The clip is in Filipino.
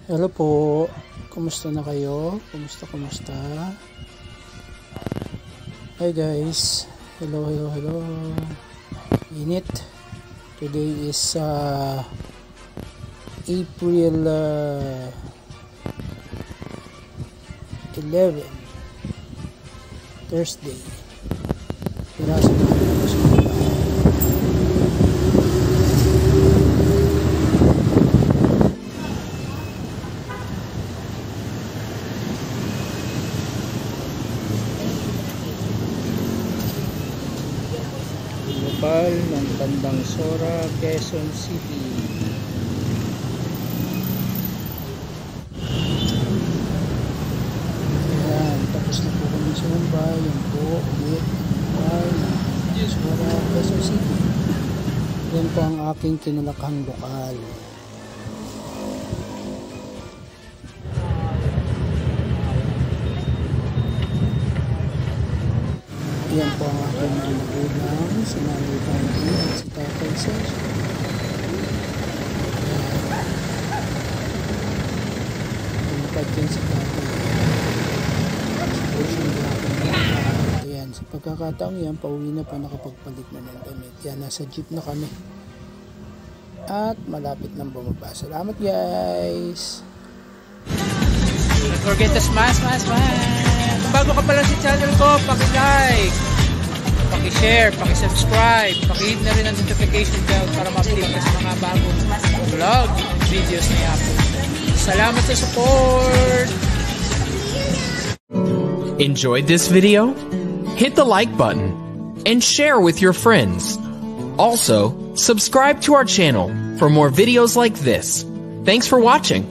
Hello po. Kumusta na kayo? Kumusta? Hi guys. Hello. Init. Today is April 11. Thursday. Piraso na lokal ng Tandang Sora, Quezon City. Ayan, tapos na po kami sa Mumbai. Yan po, ulit lokal ng Sora, Quezon City. Yan po ang aking kinulakhang lokal. Yan po ang aking mga magulang sa Nanay Bandy at si Tatay Sergio. Lumapad yan si Tatay. Ayan, sa pagkakataong yan, pauwi na pa, nakapagpalit na ng damit. Yan, nasa jeep na kami. At malapit nang bumaba. Salamat guys! Don't forget to smash. Kung bago ka pala sa channel ko, paki-like, paki-share, paki-subscribe, paki-hit na rin ang notification bell para ma-update ka sa mga bagong vlog videos na i-upload. Salamat sa support! Enjoyed this video? Hit the like button and share with your friends. Also, subscribe to our channel for more videos like this. Thanks for watching.